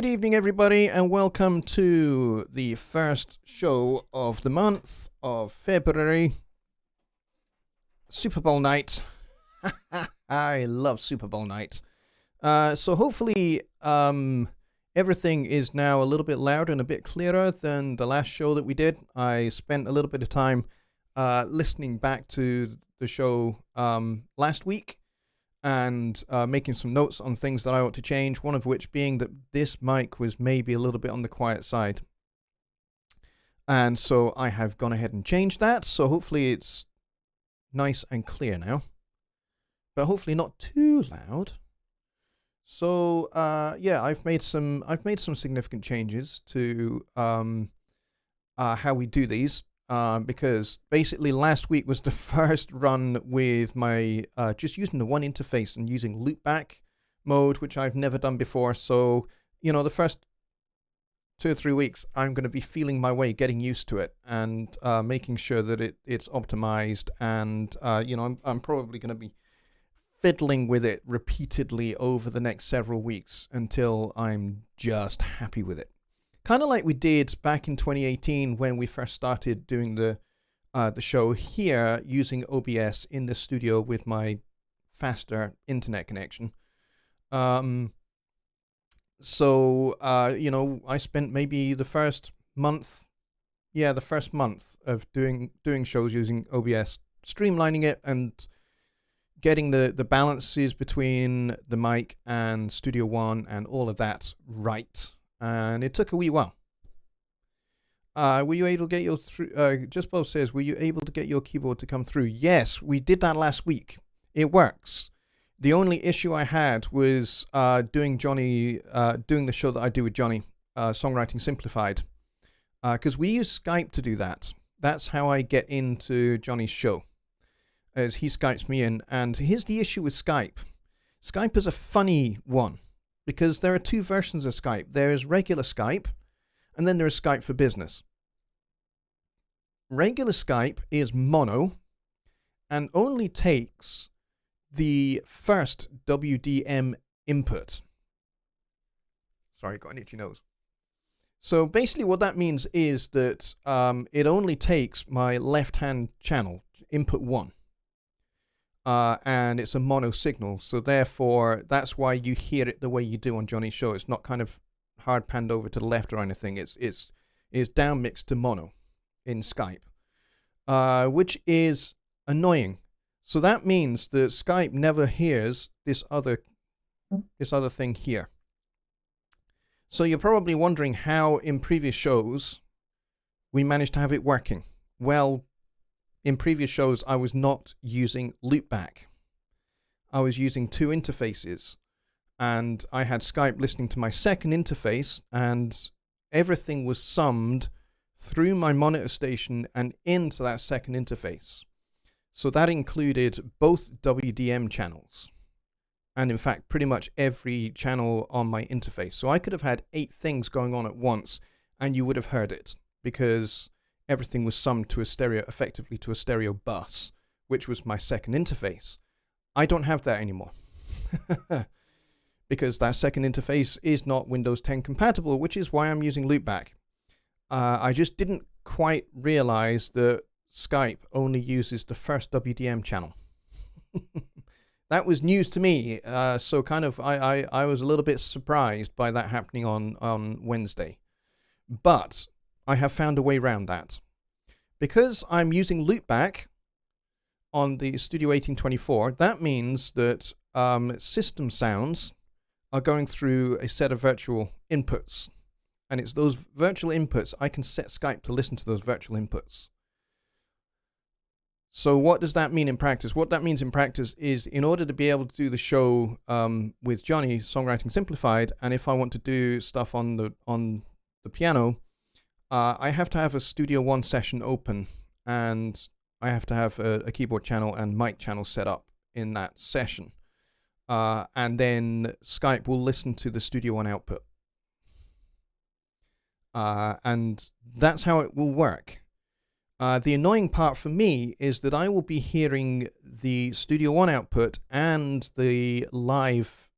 Good evening, everybody, and welcome to the first show of the month of February. Super Bowl night. I love Super Bowl night. So hopefully everything is now a little bit louder and a bit clearer than the last show that we did. I spent a little bit of time listening back to the show last week and making some notes on things that I ought to change, one of which being that this mic was maybe a little bit on the quiet side. And so I have gone ahead and changed that, so hopefully it's nice and clear now, but hopefully not too loud. So yeah, I've made some significant changes to how we do these. Because basically last week was the first run with my just using the one interface and using loopback mode, which I've never done before. So, you know, the first 2 or 3 weeks, I'm going to be feeling my way, getting used to it, and making sure that it's optimized. And you know, I'm probably going to be fiddling with it repeatedly over the next several weeks until I'm just happy with it. Kind of like we did back in 2018 when we first started doing the show here using OBS in the studio with my faster internet connection. So you know, I spent maybe the first month of doing shows using OBS, streamlining it and getting the balances between the mic and Studio One and all of that right. And it took a wee while. Were you able to get your Just Bob says, were you able to get your keyboard to come through? Yes, we did that last week. It works. The only issue I had was doing the show that I do with Jonny, Songwriting Simplified, because we use Skype to do that. That's how I get into Jonny's show, as he Skypes me in. And here's the issue with Skype. Skype is a funny one, because there are two versions of Skype. There's regular Skype, and then there's Skype for Business. Regular Skype is mono, and only takes the first WDM input. Sorry, got an itchy nose. So basically what that means is that it only takes my left-hand channel, input 1. And it's a mono signal, so therefore that's why you hear it the way you do on Jonny's show. It's not kind of hard panned over to the left or anything. It's down mixed to mono in Skype, which is annoying. So that means that Skype never hears this other thing here. So you're probably wondering how in previous shows we managed to have it working. Well, in previous shows, I was not using loopback. I was using two interfaces, and I had Skype listening to my second interface, and everything was summed through my monitor station and into that second interface. So that included both WDM channels, and in fact, pretty much every channel on my interface. So I could have had 8 things going on at once, and you would have heard it, because everything was summed to effectively to a stereo bus, which was my second interface. I don't have that anymore because that second interface is not Windows 10 compatible, which is why I'm using loopback. I just didn't quite realize that Skype only uses the first WDM channel. That was news to me, so kind of I was a little bit surprised by that happening on Wednesday. But I have found a way around that. Because I'm using loopback on the Studio 1824, that means that system sounds are going through a set of virtual inputs. And it's those virtual inputs, I can set Skype to listen to those virtual inputs. So what does that mean in practice? What that means in practice is, in order to be able to do the show with Jonny, Songwriting Simplified, and if I want to do stuff on the piano, I have to have a Studio One session open, and I have to have a keyboard channel and mic channel set up in that session. And then Skype will listen to the Studio One output. And that's how it will work. The annoying part for me is that I will be hearing the Studio One output and the live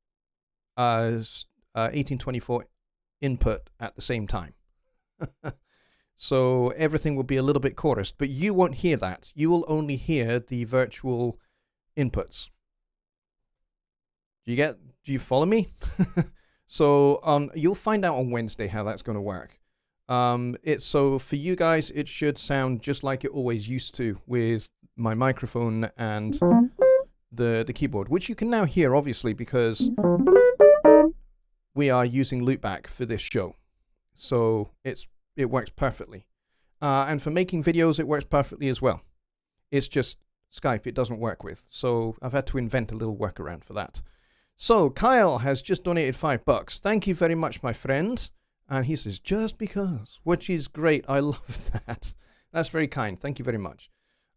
1824 input at the same time. So everything will be a little bit chorused, but you won't hear that. You will only hear the virtual inputs. Do you follow me? So you'll find out on Wednesday how that's going to work. So for you guys, it should sound just like it always used to with my microphone and the keyboard, which you can now hear, obviously, because we are using loopback for this show. So it works perfectly. And for making videos, it works perfectly as well. It's just Skype it doesn't work with. So I've had to invent a little workaround for that. So Kyle has just donated $5. Thank you very much, my friend. And he says, just because, which is great. I love that. That's very kind. Thank you very much.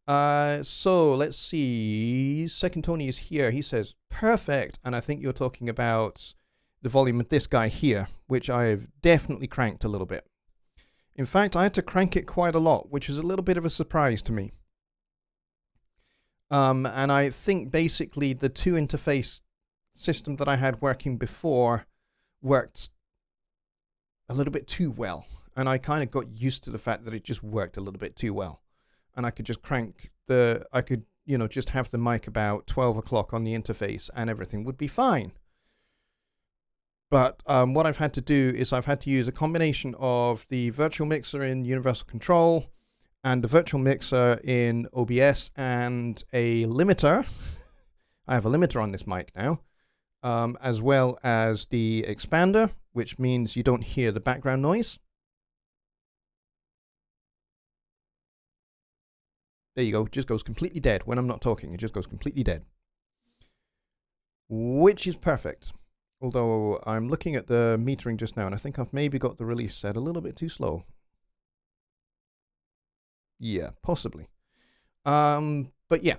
So let's see. Second Tony is here. He says, perfect. And I think you're talking about the volume of this guy here, which I've definitely cranked a little bit. In fact, I had to crank it quite a lot, which is a little bit of a surprise to me. And I think basically the two interface system that I had working before worked a little bit too well. And I kind of got used to the fact that it just worked a little bit too well. And I could just just have the mic about 12 o'clock on the interface and everything would be fine. But what I've had to do is I've had to use a combination of the virtual mixer in Universal Control and the virtual mixer in OBS and a limiter. I have a limiter on this mic now, as well as the expander, which means you don't hear the background noise. There you go. It just goes completely dead when I'm not talking. It just goes completely dead, which is perfect. Although I'm looking at the metering just now, and I think I've maybe got the release set a little bit too slow. Yeah, possibly. But yeah.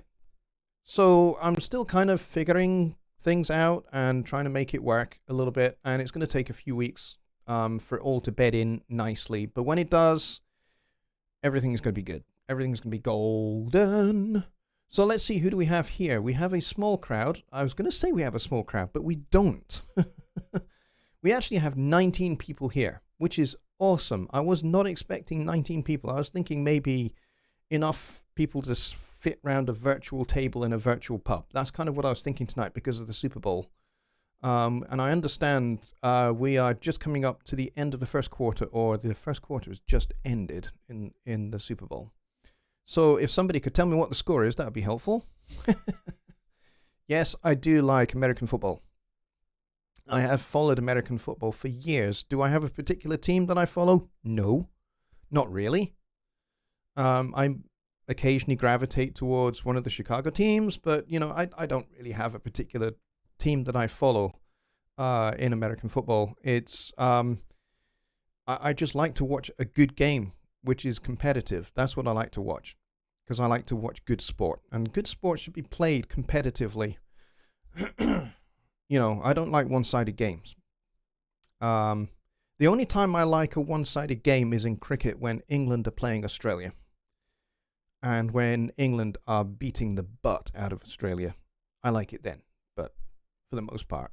So I'm still kind of figuring things out and trying to make it work a little bit. And it's going to take a few weeks for it all to bed in nicely. But when it does, everything is going to be good. Everything's going to be golden. So let's see, who do we have here? We have a small crowd. I was going to say we have a small crowd, but we don't. We actually have 19 people here, which is awesome. I was not expecting 19 people. I was thinking maybe enough people to fit around a virtual table in a virtual pub. That's kind of what I was thinking tonight because of the Super Bowl. And I understand we are just coming up to the end of the first quarter, or the first quarter has just ended in the Super Bowl. So if somebody could tell me what the score is, that would be helpful. Yes, I do like American football. I have followed American football for years. Do I have a particular team that I follow? No, not really. I occasionally gravitate towards one of the Chicago teams, but, I don't really have a particular team that I follow in American football. It's I just like to watch a good game, which is competitive. That's what I like to watch, because I like to watch good sport, and good sport should be played competitively. I don't like one-sided games. The only time I like a one-sided game is in cricket, when England are playing Australia, and when England are beating the butt out of Australia. I like it then, but for the most part,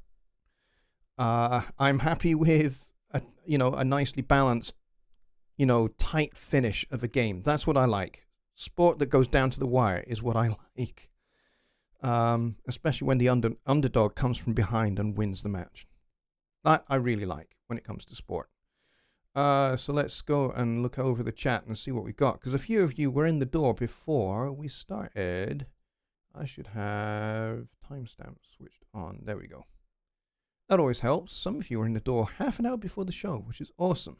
I'm happy with a nicely balanced, tight finish of a game. That's what I like. Sport that goes down to the wire is what I like. Especially when the underdog comes from behind and wins the match. That I really like when it comes to sport. So let's go and look over the chat and see what we got. Because a few of you were in the door before we started. I should have timestamps switched on. There we go. That always helps. Some of you were in the door half an hour before the show, which is awesome.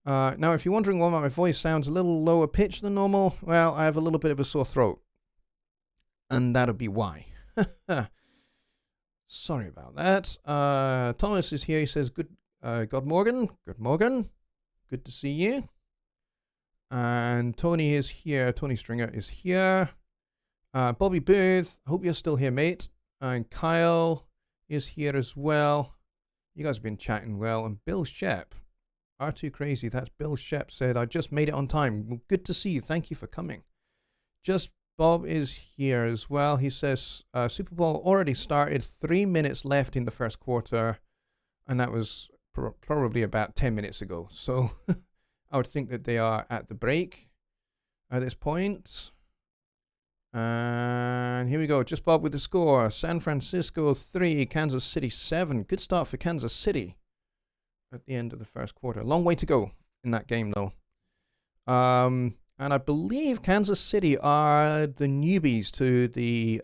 Now, if you're wondering why my voice sounds a little lower pitched than normal, well, I have a little bit of a sore throat. And that'll be why. Sorry about that. Thomas is here. He says, God Morgan. Good Morgan. Good to see you. And Tony is here. Tony Stringer is here. Bobby Booth. Hope you're still here, mate. And Kyle is here as well. You guys have been chatting well. And Bill Shep. R2 Crazy. That's Bill Shep said, I just made it on time. Well, good to see you. Thank you for coming. Just Bob is here as well. He says, Super Bowl already started. 3 minutes left in the first quarter. And that was probably about 10 minutes ago. So I would think that they are at the break at this point. And here we go. Just Bob with the score. San Francisco 3, Kansas City 7. Good start for Kansas City at the end of the first quarter. Long way to go in that game, though. And I believe Kansas City are the newbies to the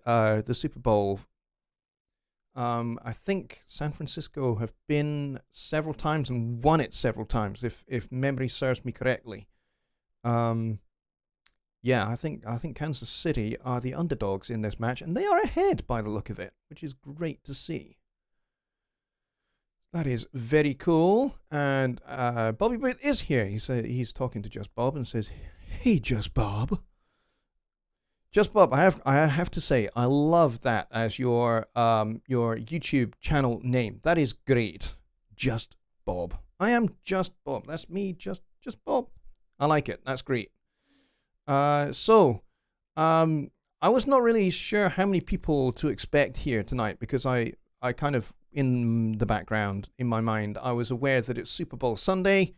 Super Bowl. I think San Francisco have been several times and won it several times, if memory serves me correctly. Yeah, I think Kansas City are the underdogs in this match, and they are ahead by the look of it, which is great to see. That is very cool. And Bobby Britt is here. He's talking to Just Bob and says, "Hey, Just Bob." Just Bob, I have to say, I love that as your YouTube channel name. That is great. Just Bob. I am Just Bob. That's me, just Bob. I like it. That's great. I was not really sure how many people to expect here tonight because I kind of, in the background, in my mind, I was aware that it's Super Bowl Sunday,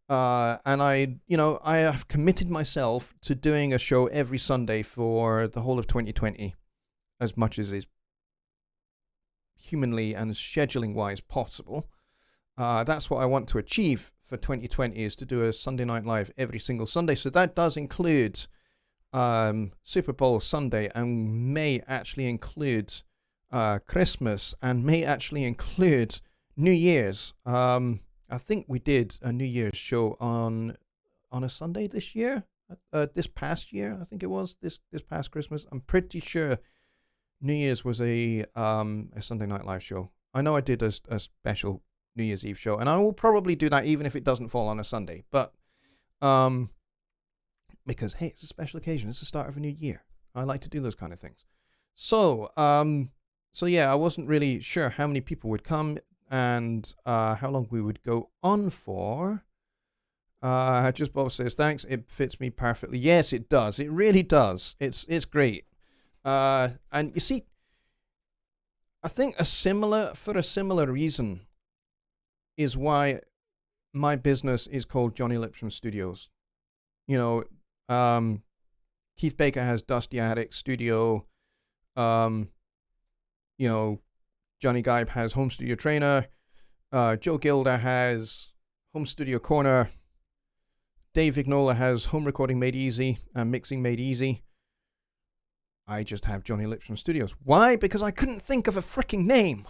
and I have committed myself to doing a show every Sunday for the whole of 2020, as much as is humanly and scheduling-wise possible. That's what I want to achieve for 2020, is to do a Sunday Night Live every single Sunday. So that does include Super Bowl Sunday, and may actually include Christmas, and may actually include New Year's. I think we did a New Year's show on a Sunday this year. This past year, I think it was this past Christmas. I'm pretty sure New Year's was a Sunday Night Live show. I know I did a special New Year's Eve show, and I will probably do that even if it doesn't fall on a Sunday. But because hey, it's a special occasion. It's the start of a new year. I like to do those kind of things. So yeah, I wasn't really sure how many people would come and how long we would go on for. Just Bob says, thanks, it fits me perfectly. Yes, it does. It really does. It's great. And you see, I think for a similar reason is why my business is called Jonny Lipsham Studios. You know, Keith Baker has Dusty Attic Studio. You know, Johnny Gibe has Home Studio Trainer. Joe Gilder has Home Studio Corner. Dave Vignola has Home Recording Made Easy and Mixing Made Easy. I just have Jonny Lipsham Studios. Why? Because I couldn't think of a freaking name.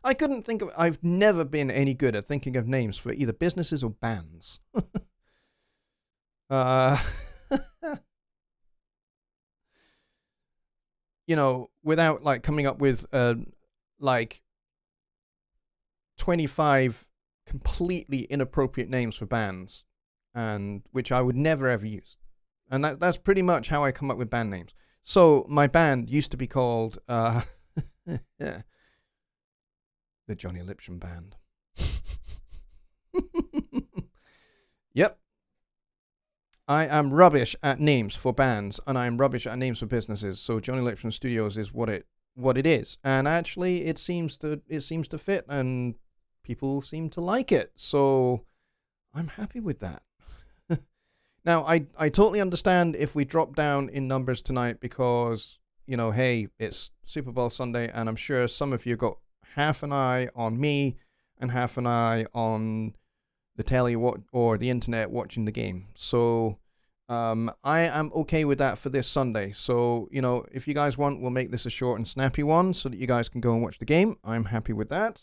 I couldn't think of... I've never been any good at thinking of names for either businesses or bands. You know, without like coming up with like 25 completely inappropriate names for bands, and which I would never ever use. And that's pretty much how I come up with band names. So my band used to be called the Jonny Lipsham Band. Yep. I am rubbish at names for bands, and I am rubbish at names for businesses. So Jonny Lipsham Studios is what it is, and actually it seems to fit, and people seem to like it. So I'm happy with that. Now I totally understand if we drop down in numbers tonight because, you know, hey, it's Super Bowl Sunday, and I'm sure some of you got half an eye on me and half an eye on the telly or the internet watching the game. So I am okay with that for this Sunday. So, you know, if you guys want, we'll make this a short and snappy one so that you guys can go and watch the game. I'm happy with that.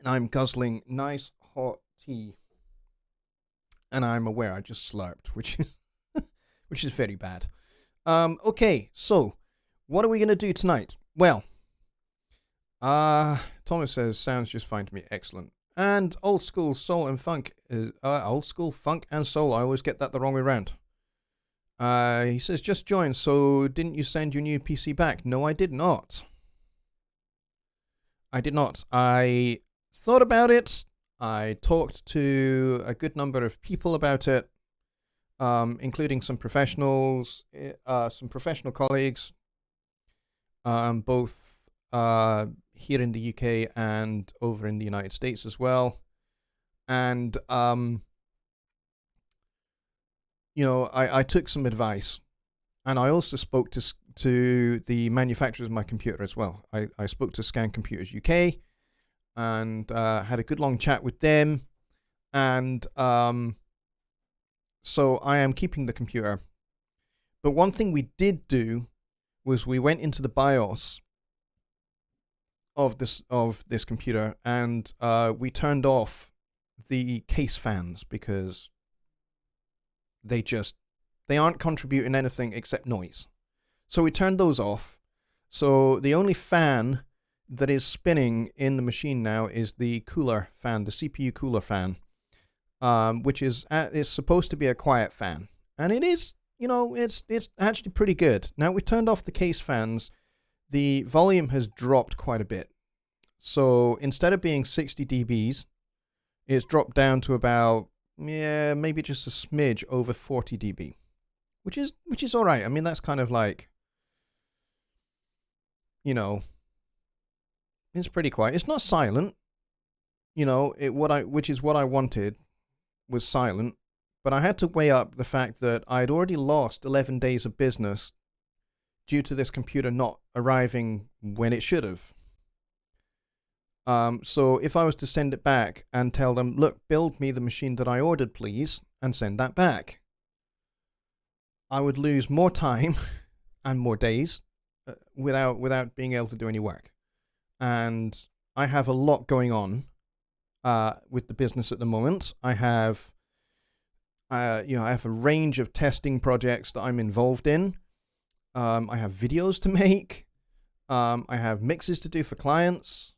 And I'm guzzling nice hot tea. And I'm aware I just slurped, which is very bad. Okay, so what are we going to do tonight? Well, Thomas says, sounds just fine to me. Excellent. And old school soul and funk. Old school funk and soul. I always get that the wrong way around. He says, just joined. So didn't you send your new PC back? No, I did not. I did not. I thought about it. I talked to a good number of people about it. including some professionals, some professional colleagues, both here in the UK and over in the United States as well. And I took some advice, and I also spoke to the manufacturers of my computer as well. I spoke to Scan Computers UK and had a good long chat with them, and so I am keeping the computer. But one thing we did do was we went into the BIOS of this computer, and we turned off the case fans because they aren't contributing anything except noise. So we turned those off. So the only fan that is spinning in the machine now is the cooler fan, the CPU cooler fan, which is supposed to be a quiet fan, and it is. It's actually pretty good. Now we turned off the case fans. The volume has dropped quite a bit. So instead of being 60 dBs, it's dropped down to about maybe just a smidge over 40 dB, which is all right. I mean, that's kind of like, it's pretty quiet. It's not silent, which is what I wanted, was silent. But I had to weigh up the fact that I'd already lost 11 days of business due to this computer not arriving when it should have. So if I was to send it back and tell them, look, build me the machine that I ordered, please, and send that back, I would lose more time and more days without being able to do any work. And I have a lot going on with the business at the moment. I have a range of testing projects that I'm involved in. I have videos to make. I have mixes to do for clients.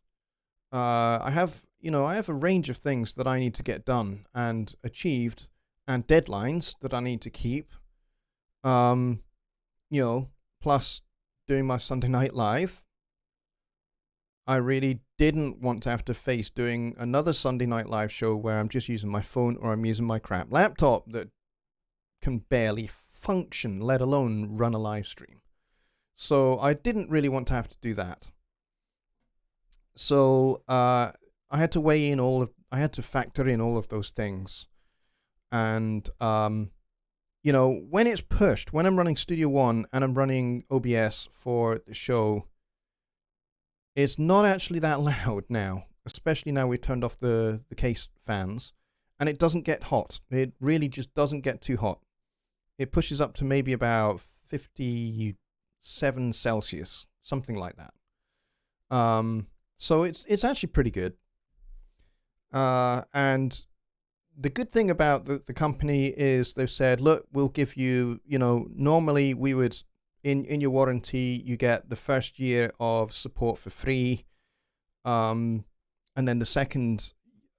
I have a range of things that I need to get done and achieved, and deadlines that I need to keep. Plus doing my Sunday Night Live. I really didn't want to have to face doing another Sunday Night Live show where I'm just using my phone or I'm using my crap laptop that can barely function, let alone run a live stream. So I didn't really want to have to do that. So I had to I had to factor in all of those things. And, when it's pushed, when I'm running Studio One and I'm running OBS for the show, it's not actually that loud now, especially now we've turned off the case fans, and it doesn't get hot. It really just doesn't get too hot. It pushes up to maybe about 57 Celsius, something like that. So it's actually pretty good. And the good thing about the company is they've said, look, we'll give you, normally we would, in your warranty, you get the first year of support for free. And then the second,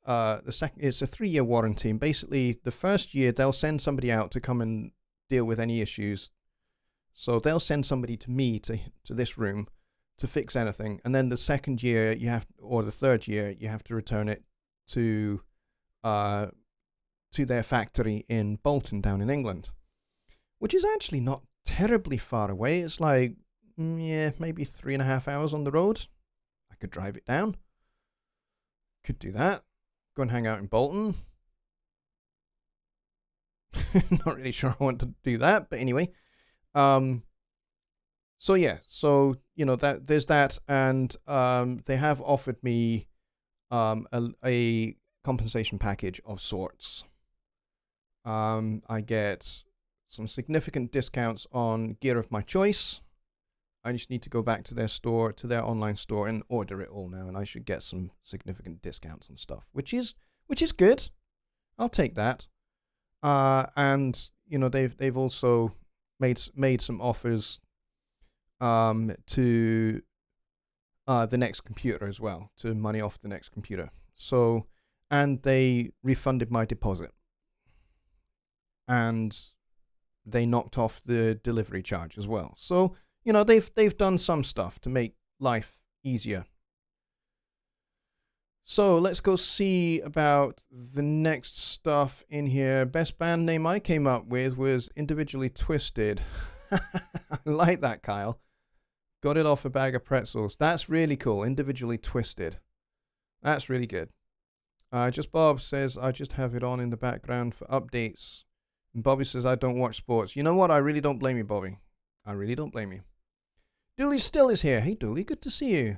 it's a 3-year warranty. And basically the first year they'll send somebody out to come and deal with any issues. So they'll send somebody to me, to this room, to fix anything. And then the second year or the third year, you have to return it to their factory in Bolton down in England, which is actually not terribly far away. It's like, maybe 3.5 hours on the road. I could drive it down. Could do that. Go and hang out in Bolton. Not really sure I want to do that, but anyway. So that there's that, and they have offered me a compensation package of sorts. I get some significant discounts on gear of my choice. I just need to go back to their store, to their online store, and order it all now, and I should get some significant discounts and stuff, which is good. I'll take that. And they've also made some offers to the next computer as well, to money off the next computer. So, and they refunded my deposit, and they knocked off the delivery charge as well. So, they've done some stuff to make life easier. So let's go see about the next stuff in here. Best band name I came up with was Individually Twisted. I like that, Kyle. Got it off a bag of pretzels. That's really cool. Individually Twisted. That's really good. Just Bob says, I just have it on in the background for updates. And Bobby says, I don't watch sports. You know what? I really don't blame you, Bobby. I really don't blame you. Dooley still is here. Hey, Dooley, good to see you.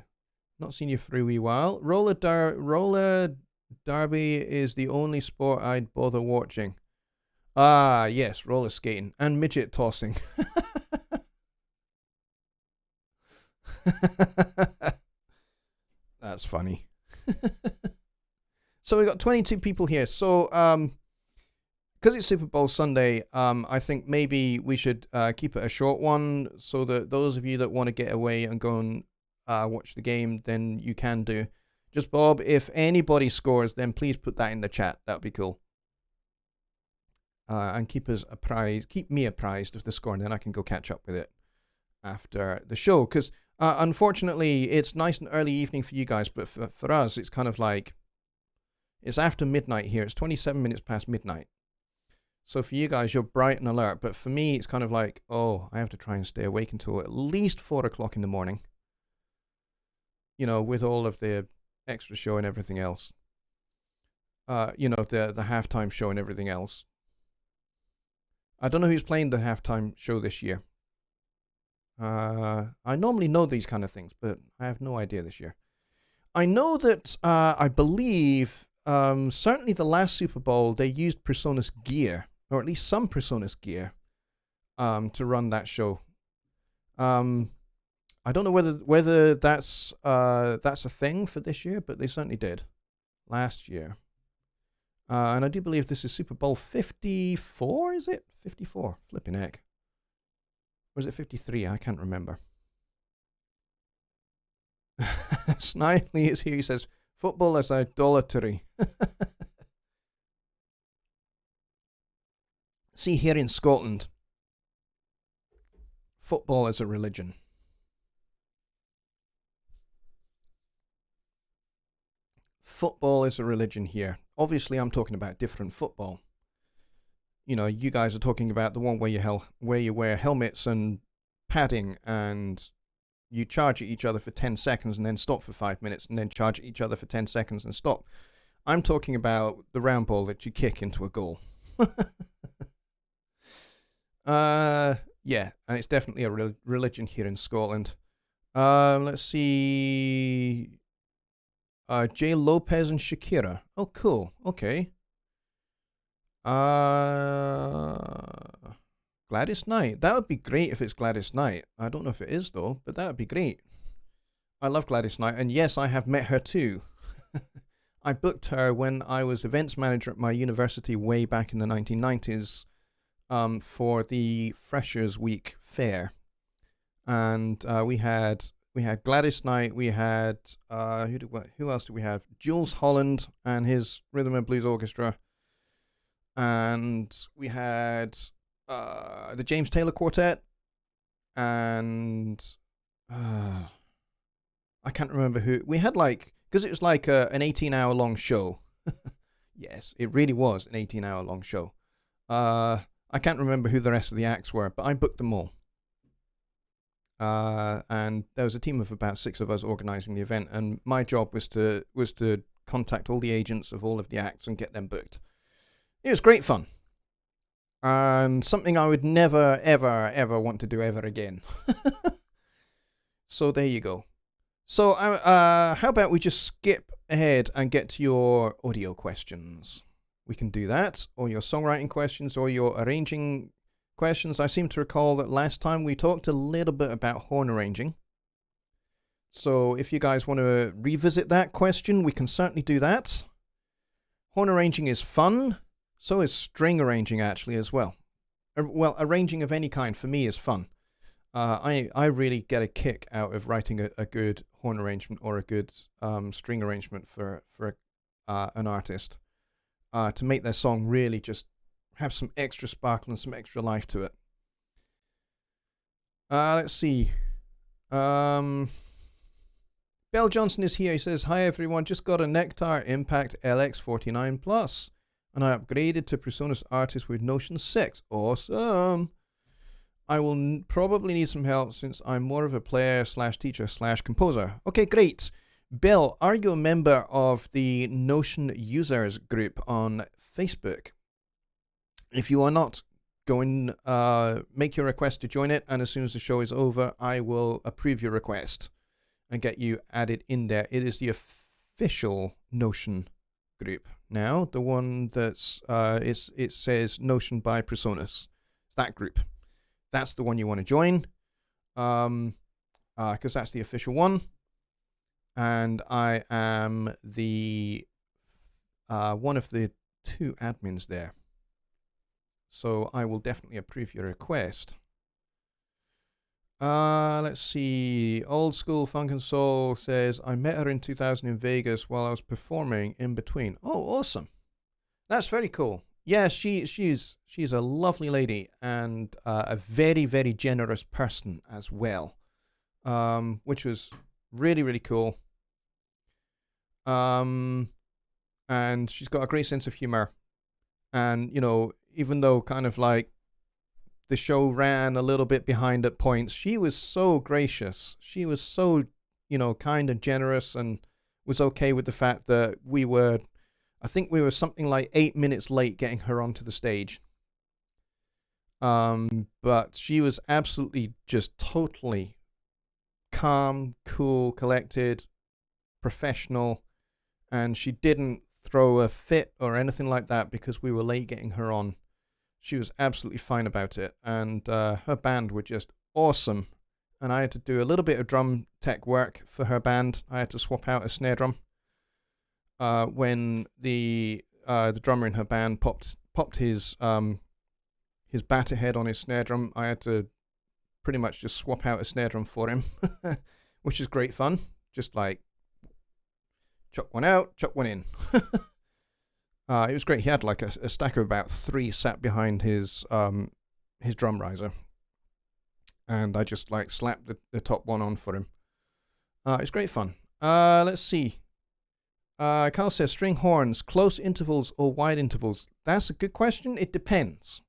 Not seen you for a wee while. Roller derby is the only sport I'd bother watching. Ah, yes, roller skating and midget tossing. That's funny. So we got 22 people here. So, because it's Super Bowl Sunday, I think maybe we should keep it a short one so that those of you that want to get away and go and watch the game, then you can do. Just Bob, if anybody scores, then please put that in the chat. That would be cool. And keep me apprised of the score, and then I can go catch up with it after the show. Because unfortunately, it's nice and early evening for you guys, but for us, it's kind of like it's after midnight here. It's 27 minutes past midnight. So for you guys, you're bright and alert. But for me, it's kind of like, oh, I have to try and stay awake until at least 4 o'clock in the morning. You know, with all of the extra show and everything else. You know, the halftime show and everything else. I don't know who's playing the halftime show this year. I normally know these kind of things, but I have no idea this year. I know that I believe certainly the last Super Bowl they used Presonus gear, or at least some Presonus gear, to run that show. I don't know whether that's a thing for this year, but they certainly did last year. And I do believe this is Super Bowl 54, is it? 54, flipping heck. Or is it 53? I can't remember. Snidely is here. He says, football is idolatry. See, here in Scotland, football is a religion. Football is a religion here. Obviously, I'm talking about different football. You know, you guys are talking about the one where you wear helmets and padding and you charge at each other for 10 seconds and then stop for 5 minutes and then charge at each other for 10 seconds and stop. I'm talking about the round ball that you kick into a goal. Yeah, and it's definitely a religion here in Scotland. Let's see. Jay Lopez and Shakira. Oh, cool. Okay. Gladys Knight. That would be great if it's Gladys Knight. I don't know if it is, though, but that would be great. I love Gladys Knight, and yes, I have met her too. I booked her when I was events manager at my university way back in the 1990s for the Freshers Week fair. And we had Gladys Knight, we had, who else did we have? Jules Holland and his Rhythm and Blues Orchestra. And we had the James Taylor Quartet. And I can't remember who. We had because it was like an 18-hour long show. Yes, it really was an 18-hour long show. I can't remember who the rest of the acts were, but I booked them all. And there was a team of about 6 of us organizing the event, and my job was to contact all the agents of all of the acts and get them booked. It was great fun, and something I would never, ever, ever want to do ever again. So there you go. So how about we just skip ahead and get to your audio questions? We can do that, or your songwriting questions, or your arranging questions. I seem to recall that last time we talked a little bit about horn arranging. So if you guys want to revisit that question, we can certainly do that. Horn arranging is fun. So is string arranging actually as well. Well, arranging of any kind for me is fun. I really get a kick out of writing a good horn arrangement or a good string arrangement for an artist to make their song really just have some extra sparkle and some extra life to it. Let's see. Bell Johnson is here. He says, "Hi everyone, just got a Nectar Impact LX49 Plus, and I upgraded to PreSonus Artist with Notion 6. Awesome. I will probably need some help since I'm more of a player slash teacher slash composer." Okay, great. Bill, are you a member of the Notion users group on Facebook? If you are not, go and make your request to join it, and as soon as the show is over, I will approve your request and get you added in there. It is the official Notion group now, the one that's it says Notion by PreSonus. That group. That's the one you want to join, because that's the official one. And I am the one of the 2 admins there. So I will definitely approve your request. Let's see. Old School Funk and Soul says, "I met her in 2000 in Vegas while I was performing in between." Oh, awesome. That's very cool. Yeah, she's a lovely lady and a very, very generous person as well, which was really, really cool. And she's got a great sense of humor. And, you know, even though kind of like the show ran a little bit behind at points, she was so gracious. She was so, you know, kind and generous, and was okay with the fact that I think we were something like 8 minutes late getting her onto the stage. But she was absolutely just totally calm, cool, collected, professional, and she didn't throw a fit or anything like that because we were late getting her on. She was absolutely fine about it, and her band were just awesome. And I had to do a little bit of drum tech work for her band. I had to swap out a snare drum. When the drummer in her band popped his batter head on his snare drum, I had to pretty much just swap out a snare drum for him, which is great fun. Just like chuck one out, chuck one in. It was great. He had like a stack of about 3 sat behind his drum riser, and I just like slapped the top one on for him. It's great fun. Let's see. Carl says, "String horns, close intervals or wide intervals?" That's a good question. It depends.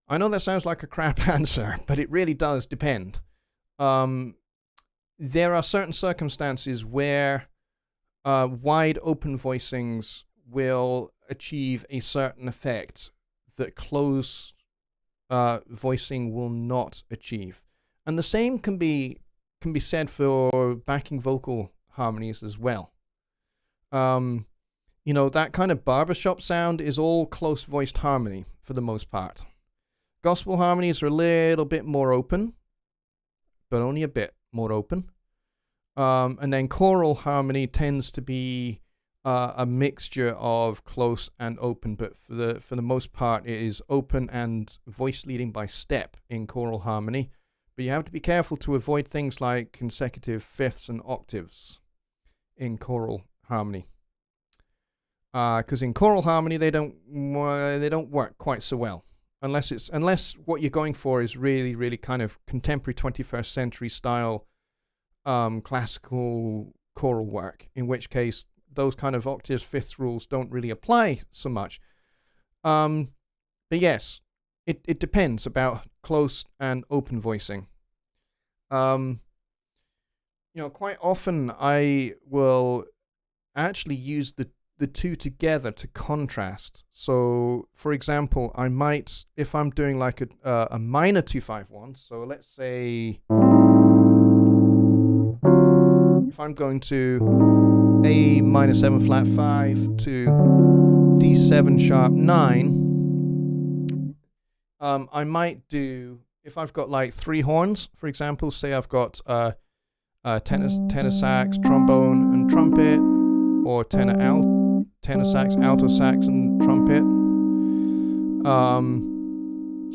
I know that sounds like a crap answer, but it really does depend. There are certain circumstances where wide open voicings will achieve a certain effect that close voicing will not achieve. And the same can be said for backing vocal harmonies as well. You know, that kind of barbershop sound is all close voiced harmony for the most part. Gospel harmonies are a little bit more open, but only a bit more open. And then choral harmony tends to be a mixture of close and open, but for the most part it is open and voice leading by step in choral harmony. But you have to be careful to avoid things like consecutive fifths and octaves in choral harmony, because in choral harmony they don't work quite so well unless what you're going for is really, really kind of contemporary 21st century style classical choral work, in which case those kind of octaves, fifths rules don't really apply so much. But yes, it depends about close and open voicing. You know, quite often I will actually use the 2 together to contrast. So, for example, I might, if I'm doing like a minor 2-5-1, so let's say if I'm going to A minor 7 flat 5 to D7 sharp 9, I might do, if I've got like 3 horns, for example, say I've got tenor sax, trombone, and trumpet, or tenor sax, alto sax, and trumpet.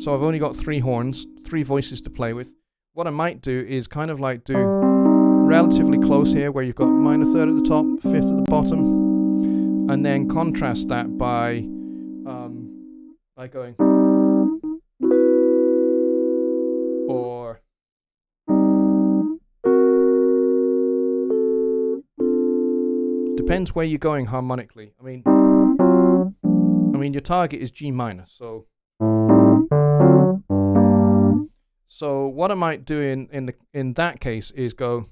So I've only got 3 horns, 3 voices to play with. What I might do is kind of like do relatively close here, where you've got minor third at the top, fifth at the bottom, and then contrast that by going or depends where you're going harmonically. I mean, your target is G minor, so what I might do in that case is go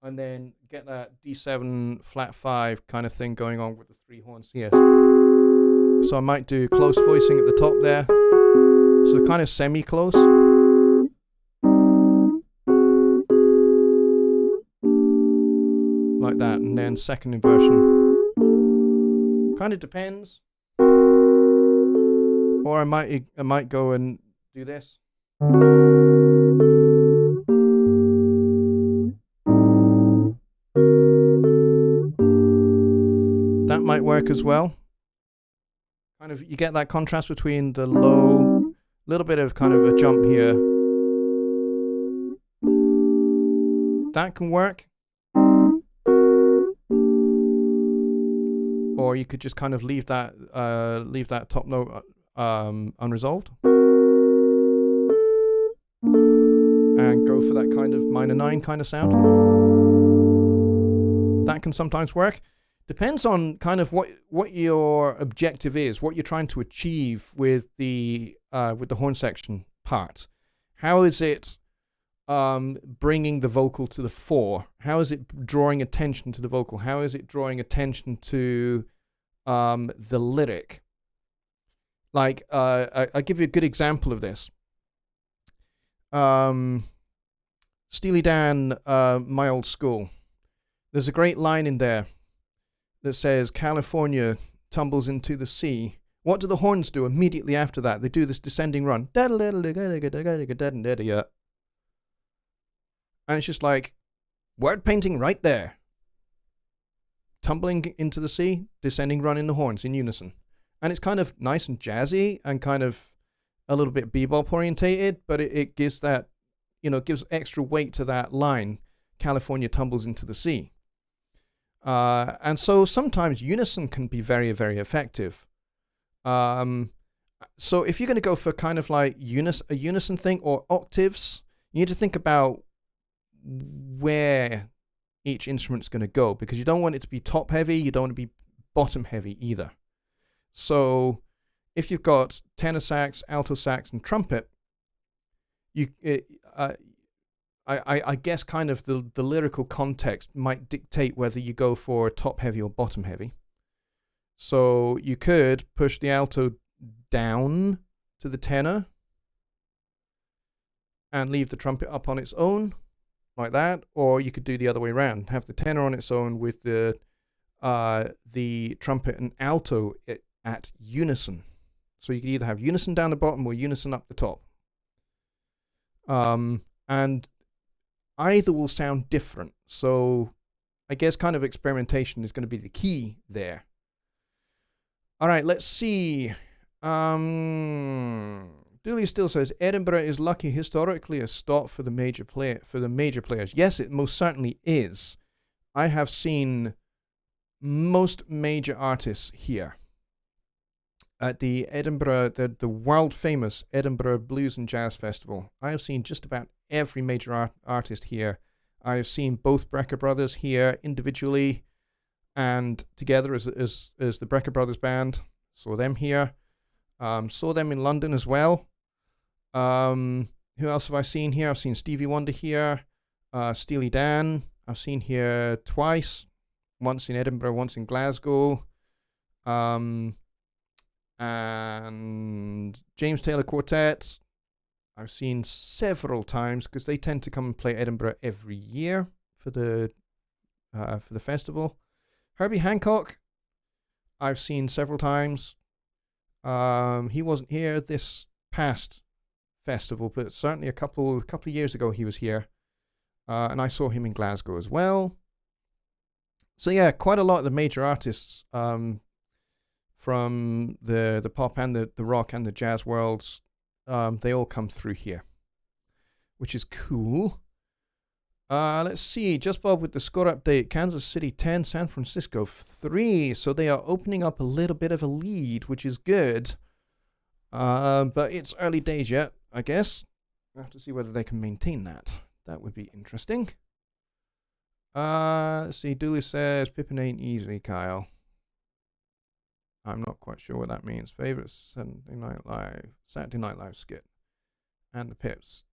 and then get that D7 flat 5 kind of thing going on with the 3 horns here. So I might do close voicing at the top there, so kind of semi-close. Like that, and then second inversion. Kind of depends. Or I might go and do this. That might work as well. Kind of, you get that contrast between the low, little bit of kind of a jump here. That can work. Or you could just kind of leave that top note unresolved. And go for that kind of minor 9 kind of sound. That can sometimes work. Depends on kind of what your objective is, what you're trying to achieve with the horn section part. How is it bringing the vocal to the fore? How is it drawing attention to the vocal? How is it drawing attention to the lyric? Like, I'll give you a good example of this. Steely Dan, My Old School. There's a great line in there that says, California tumbles into the sea. What do the horns do immediately after that? They do this descending run. And it's just like, word painting right there. Tumbling into the sea, descending run in the horns in unison. And it's kind of nice and jazzy and kind of a little bit bebop orientated, but it gives that, gives extra weight to that line. California tumbles into the sea. And so sometimes unison can be very, very effective. So if you're going to go for kind of like a unison thing or octaves, you need to think about where each instrument's going to go, because you don't want it to be top heavy, you don't want to be bottom heavy either. So if you've got tenor sax, alto sax, and trumpet, I guess kind of the lyrical context might dictate whether you go for top heavy or bottom heavy. So you could push the alto down to the tenor and leave the trumpet up on its own, like that, or you could do the other way around, have the tenor on its own with the trumpet and alto at unison. So you could either have unison down the bottom or unison up the top. And either will sound different. So I guess kind of experimentation is going to be the key there. All right, let's see. Dooley still says Edinburgh is lucky historically a stop for the major players. Yes, it most certainly is. I have seen most major artists here at the Edinburgh, the world famous Edinburgh Blues and Jazz Festival. I have seen just about every major artist here. I have seen both Brecker Brothers here individually and together as the Brecker Brothers band. Saw them here. Saw them in London as well. Who else have I seen here? I've seen Stevie Wonder here. Steely Dan. I've seen here twice. Once in Edinburgh, once in Glasgow. And James Taylor Quartet. I've seen several times because they tend to come and play Edinburgh every year for the festival. Herbie Hancock, I've seen several times. He wasn't here this past festival, but certainly a couple of years ago he was here, and I saw him in Glasgow as well. So yeah, quite a lot of the major artists from the pop and the rock and the jazz worlds, they all come through here, which is cool. Let's see, Just Bob with the score update. Kansas City 10, San Francisco 3. So they are opening up a little bit of a lead, which is good. But it's early days yet, I guess. We'll have to see whether they can maintain that. That would be interesting. Let's see. Dooley says Pippin ain't easy, Kyle. I'm not quite sure what that means. Favorite Saturday Night Live skit. And the Pips.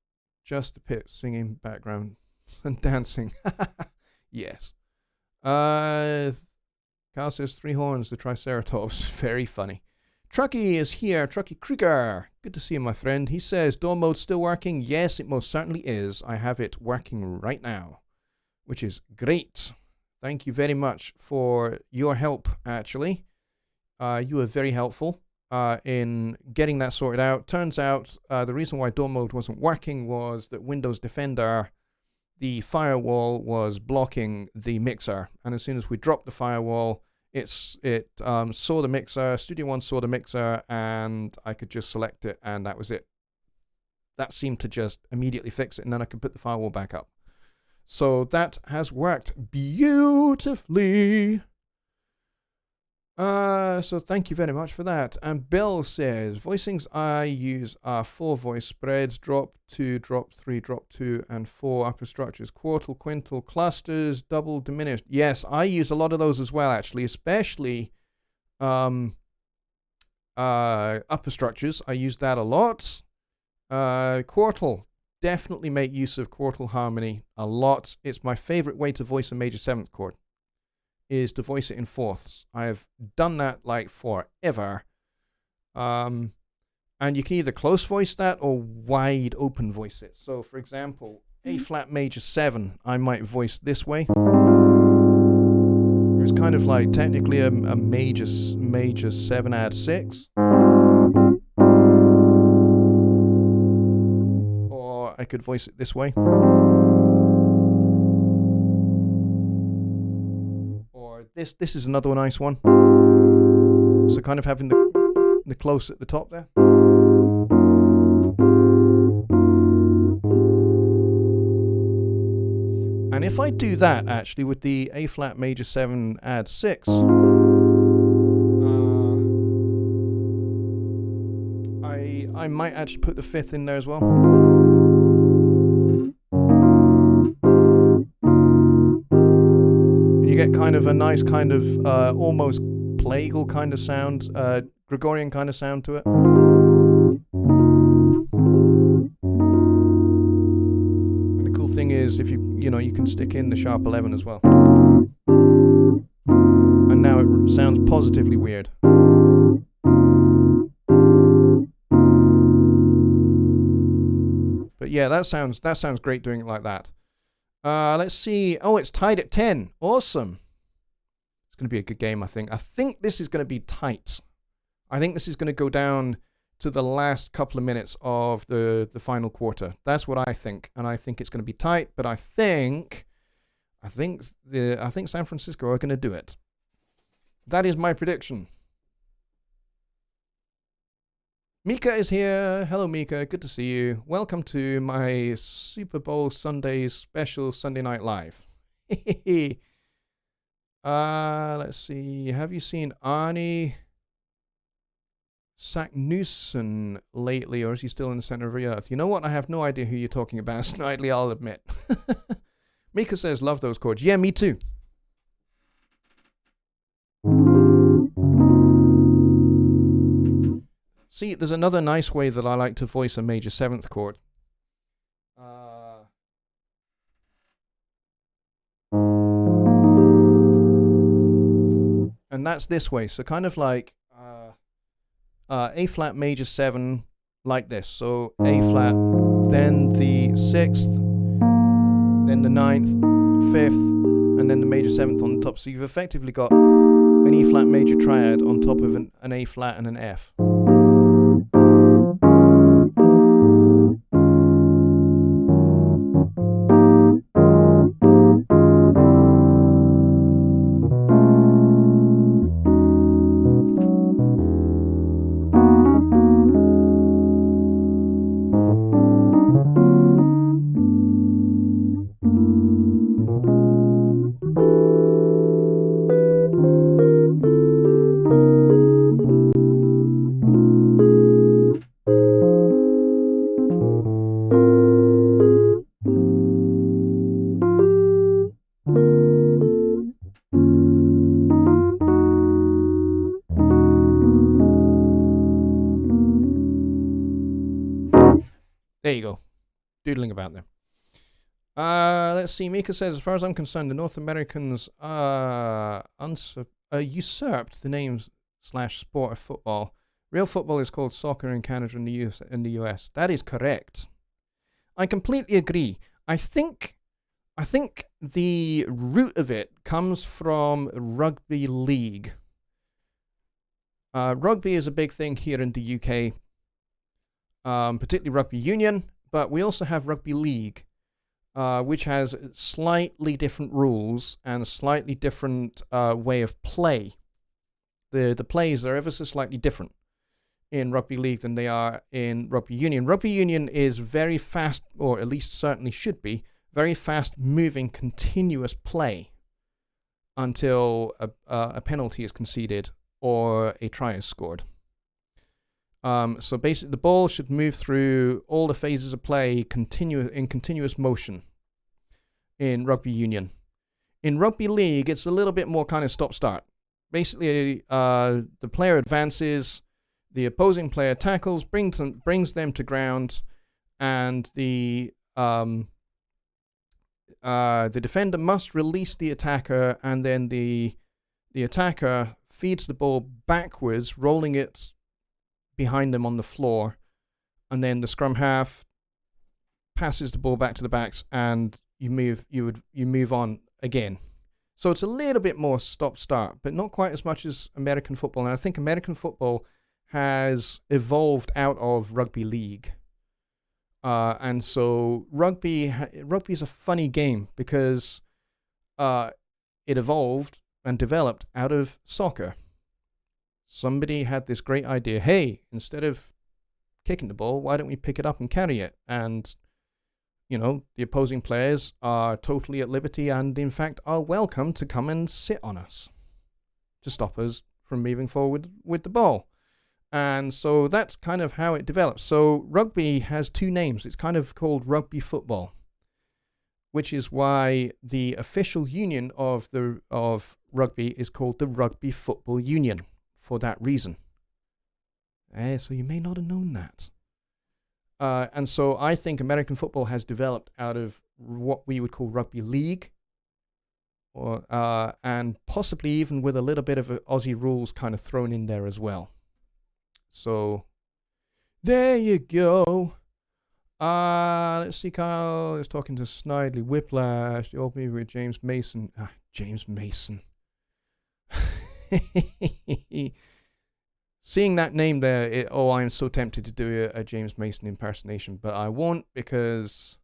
Just the Pips singing background and dancing. Yes. Kyle says 3 horns, the Triceratops. Very funny. Trucky is here. Trucky Krieger. Good to see you, my friend. He says, door mode still working? Yes, it most certainly is. I have it working right now, which is great. Thank you very much for your help, actually. You were very helpful in getting that sorted out. Turns out the reason why door mode wasn't working was that Windows Defender, the firewall, was blocking the mixer. And as soon as we dropped the firewall, it saw the mixer, Studio One saw the mixer, and I could just select it, and that was it. That seemed to just immediately fix it, and then I could put the firewall back up. So that has worked beautifully. So thank you very much for that. And Bill says, voicings I use are 4 voice spreads, drop 2, drop 3, drop 2, and 4 upper structures, quartal, quintal, clusters, double, diminished. Yes, I use a lot of those as well, actually, especially upper structures. I use that a lot. Quartal, definitely make use of quartal harmony a lot. It's my favorite way to voice a major 7th chord, is to voice it in fourths. I have done that like forever. And you can either close voice that or wide open voice it. So for example, A flat major 7, I might voice this way. It's kind of like technically a major 7 add 6. Or I could voice it this way. This is another nice one. So kind of having the close at the top there. And if I do that actually with the A flat major 7 add 6, I might actually put the 5th in there as well. You get kind of a nice kind of almost plagal kind of sound, Gregorian kind of sound to it. And the cool thing is, if you can stick in the sharp 11 as well. And now it sounds positively weird. But yeah, that sounds great doing it like that. Let's see. Oh, it's tied at 10. Awesome. It's going to be a good game, I think. I think this is going to be tight. I think this is going to go down to the last couple of minutes of the final quarter. That's what I think. And I think it's going to be tight, but I think San Francisco are going to do it. That is my prediction. Mika is here. Hello, Mika. Good to see you. Welcome to my Super Bowl Sunday special Sunday Night Live. Let's see. Have you seen Arnie Saknussemm lately, or is he still in the center of the earth? You know what? I have no idea who you're talking about, Snidely, I'll admit. Mika says, love those chords. Yeah, me too. See, there's another nice way that I like to voice a major 7th chord. And that's this way. So kind of like A flat major 7 like this. So A flat, then the 6th, then the 9th, 5th, and then the major 7th on the top. So you've effectively got an E flat major triad on top of an A flat and an F. There you go. Doodling about there. Let's see. Mika says, as far as I'm concerned, the North Americans usurped the name / sport of football. Real football is called soccer in Canada and the US. That is correct. I completely agree. I think the root of it comes from rugby league. Rugby is a big thing here in the UK, particularly rugby union, but we also have rugby league, which has slightly different rules and a slightly different way of play. The plays are ever so slightly different in rugby league than they are in rugby union. Rugby union is very fast, or at least certainly should be, very fast-moving, continuous play until a penalty is conceded or a try is scored. So basically, the ball should move through all the phases of play in continuous motion in rugby union. In rugby league, it's a little bit more kind of stop-start. Basically, the player advances, the opposing player tackles, brings them to ground, and the defender must release the attacker, and then the attacker feeds the ball backwards, rolling it behind them on the floor, and then the scrum half passes the ball back to the backs, and you move on again. So it's a little bit more stop-start, but not quite as much as American football. And I think American football has evolved out of rugby league. And so rugby is a funny game because it evolved and developed out of soccer. Somebody had this great idea. Hey, instead of kicking the ball, why don't we pick it up and carry it? And, the opposing players are totally at liberty and, in fact, are welcome to come and sit on us to stop us from moving forward with the ball. And so that's kind of how it develops. So rugby has two names. It's kind of called rugby football, which is why the official union of rugby is called the Rugby Football Union, for that reason. So you may not have known that. And so I think American football has developed out of what we would call rugby league, and possibly even with a little bit of Aussie rules kind of thrown in there as well. So there you go. Let's see, Kyle is talking to Snidely. Whiplash, the old movie with James Mason. James Mason. Seeing that name there, I'm so tempted to do a James Mason impersonation, but I won't, because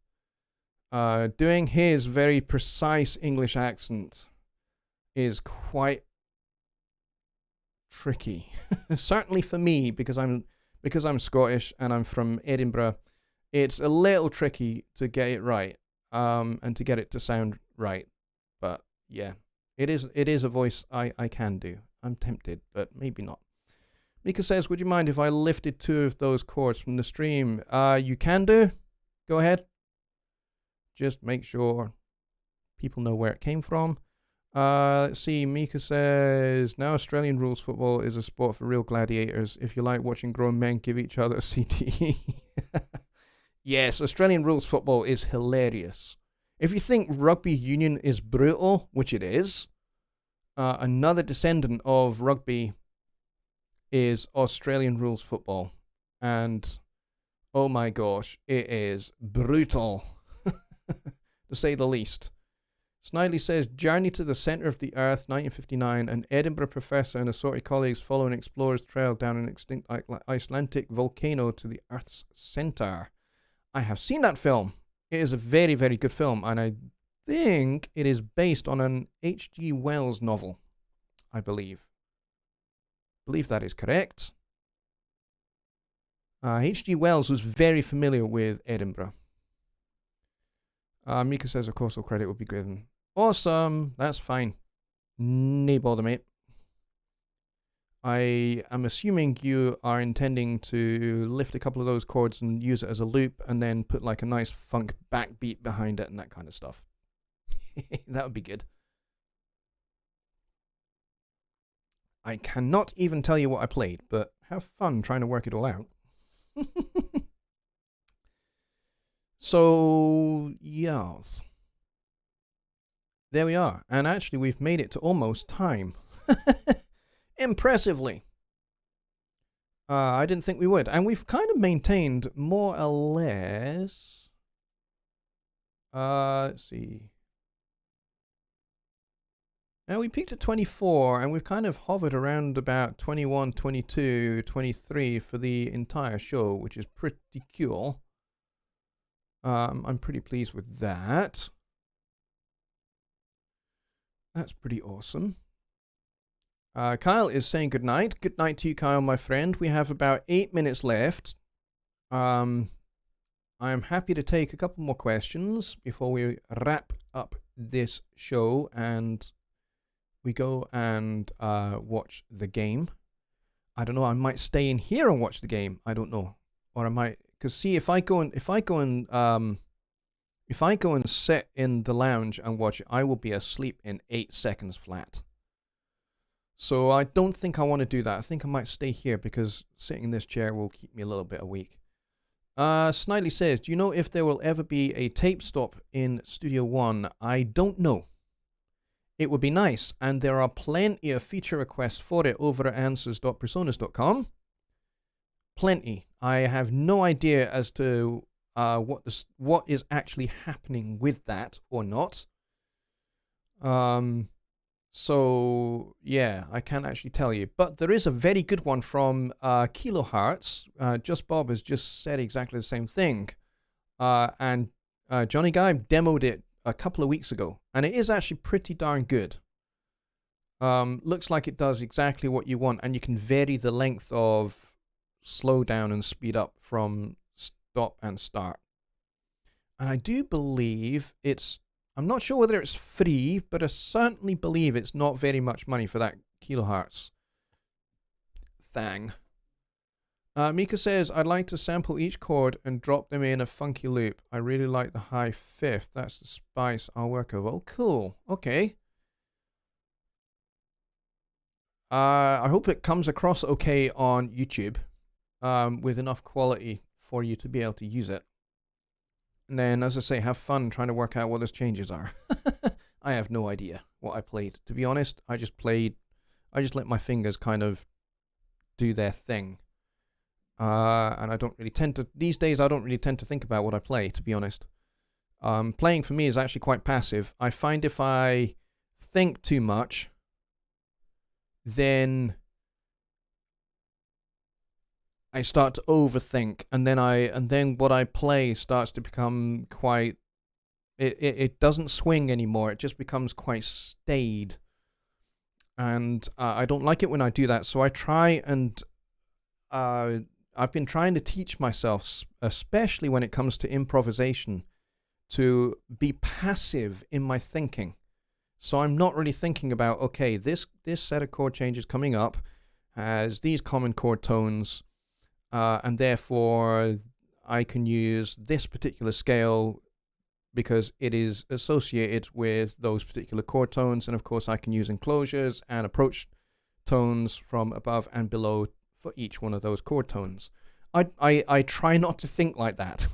doing his very precise English accent is quite tricky. Certainly for me, because I'm Scottish and I'm from Edinburgh. It's a little tricky to get it right, and to get it to sound right. But yeah, it is a voice I can do. I'm tempted, but maybe not. Mika says, would you mind if I lifted 2 of those chords from the stream? You can do. Go ahead. Just make sure people know where it came from. Let's see. Mika says, now Australian rules football is a sport for real gladiators. If you like watching grown men give each other a CTE. Yes, Australian rules football is hilarious. If you think rugby union is brutal, which it is, another descendant of rugby is Australian rules football. And, oh my gosh, it is brutal, to say the least. Snidely says, Journey to the Centre of the Earth, 1959, an Edinburgh professor and assorted colleagues follow an explorer's trail down an extinct Icelandic volcano to the Earth's centre. I have seen that film. It is a very, very good film, and I think it is based on an H.G. Wells novel, I believe. I believe that is correct. H.G. Wells was very familiar with Edinburgh. Mika says, of course, all credit would be given. Awesome. That's fine. No bother, mate. I am assuming you are intending to lift a couple of those chords and use it as a loop and then put like a nice funk backbeat behind it and that kind of stuff. That would be good. I cannot even tell you what I played, but have fun trying to work it all out. So, yes. There we are. And actually, we've made it to almost time. Impressively. I didn't think we would. And we've kind of maintained more or less. Let's see. Now we peaked at 24, and we've kind of hovered around about 21, 22, 23 for the entire show, which is pretty cool. I'm pretty pleased with that. That's pretty awesome. Kyle is saying good night. Good night to you, Kyle, my friend. We have about 8 minutes left. I am happy to take a couple more questions before we wrap up this show and we go and watch the game. I don't know. I might stay in here and watch the game. I don't know, or I might, because see, if I go and sit in the lounge and watch it, I will be asleep in 8 seconds flat. So I don't think I want to do that. I think I might stay here because sitting in this chair will keep me a little bit awake. Snidely says, do you know if there will ever be a tape stop in Studio One? I don't know. It would be nice, and there are plenty of feature requests for it over at answers.personas.com. Plenty. I have no idea as to what is actually happening with that or not. So, yeah, I can't actually tell you. But there is a very good one from Kilohertz. Just Bob has just said exactly the same thing. And Jonny Guy demoed it a couple of weeks ago. And it is actually pretty darn good. Looks like it does exactly what you want. And you can vary the length of slow down and speed up from stop and start. And I do believe I'm not sure whether it's free, but I certainly believe it's not very much money for that kilohertz thing. Mika says, I'd like to sample each chord and drop them in a funky loop. I really like the high fifth. That's the spice I'll work over. Oh, cool. Okay. I hope it comes across okay on YouTube with enough quality for you to be able to use it. And then, as I say, have fun trying to work out what those changes are. I have no idea what I played. To be honest, I just let my fingers kind of do their thing. And I don't really these days I don't really tend to think about what I play, to be honest. Playing for me is actually quite passive. I find if I think too much, then I start to overthink, and then what I play starts to become quite. It doesn't swing anymore. It just becomes quite staid, and I don't like it when I do that. So I try and I've been trying to teach myself, especially when it comes to improvisation, to be passive in my thinking. So I'm not really thinking about, okay, this set of chord changes coming up has these common chord tones. And therefore, I can use this particular scale because it is associated with those particular chord tones. And of course, I can use enclosures and approach tones from above and below for each one of those chord tones. I try not to think like that.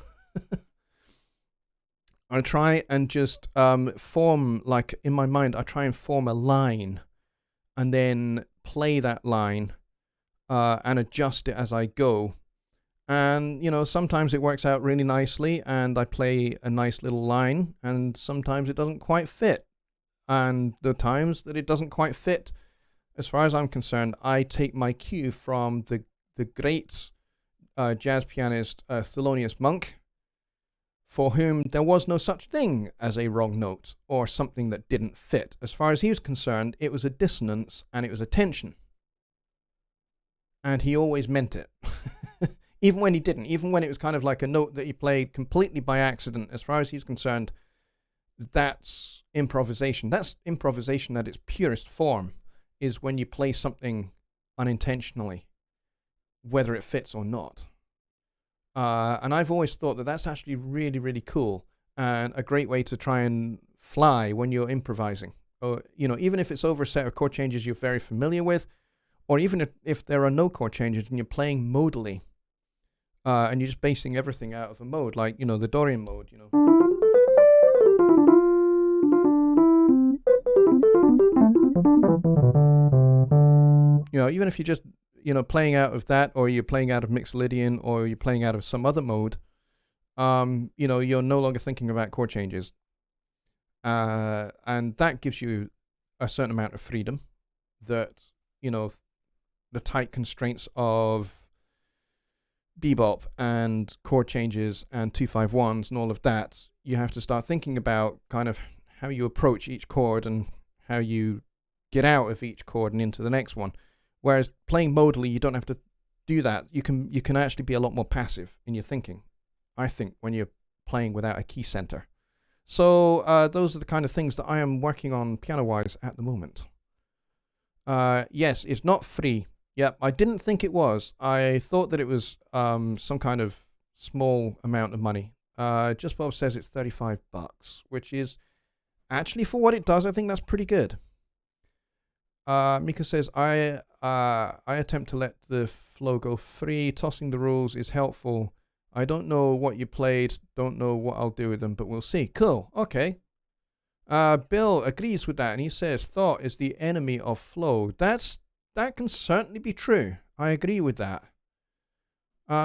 I try and just form, like in my mind, I try and form a line and then play that line. And adjust it as I go. And, sometimes it works out really nicely and I play a nice little line, and sometimes it doesn't quite fit. And the times that it doesn't quite fit, as far as I'm concerned, I take my cue from the great jazz pianist Thelonious Monk, for whom there was no such thing as a wrong note or something that didn't fit. As far as he was concerned, it was a dissonance and it was a tension. And he always meant it. Even when he didn't. Even when it was kind of like a note that he played completely by accident. As far as he's concerned, that's improvisation. That's improvisation at its purest form, is when you play something unintentionally, whether it fits or not. And I've always thought that that's actually really, really cool. And a great way to try and fly when you're improvising. Or, even if it's over a set of chord changes you're very familiar with, or even if there are no chord changes and you're playing modally, And you're just basing everything out of a mode, like, the Dorian mode, even if you're just, playing out of that, or you're playing out of Mixolydian, or you're playing out of some other mode, you're no longer thinking about chord changes. And that gives you a certain amount of freedom that, the tight constraints of bebop and chord changes and 251s and all of that, you have to start thinking about kind of how you approach each chord and how you get out of each chord and into the next one. Whereas playing modally, you don't have to do that. You can actually be a lot more passive in your thinking, I think, when you're playing without a key center. So those are the kind of things that I am working on piano-wise at the moment. Yes, it's not free. Yep, I didn't think it was. I thought that it was some kind of small amount of money. Just Bob says it's $35, which is actually, for what it does, I think that's pretty good. Mika says, I attempt to let the flow go free. Tossing the rules is helpful. I don't know what you played, don't know what I'll do with them, but we'll see. Cool, okay. Bill agrees with that, and he says, thought is the enemy of flow. That can certainly be true. I agree with that.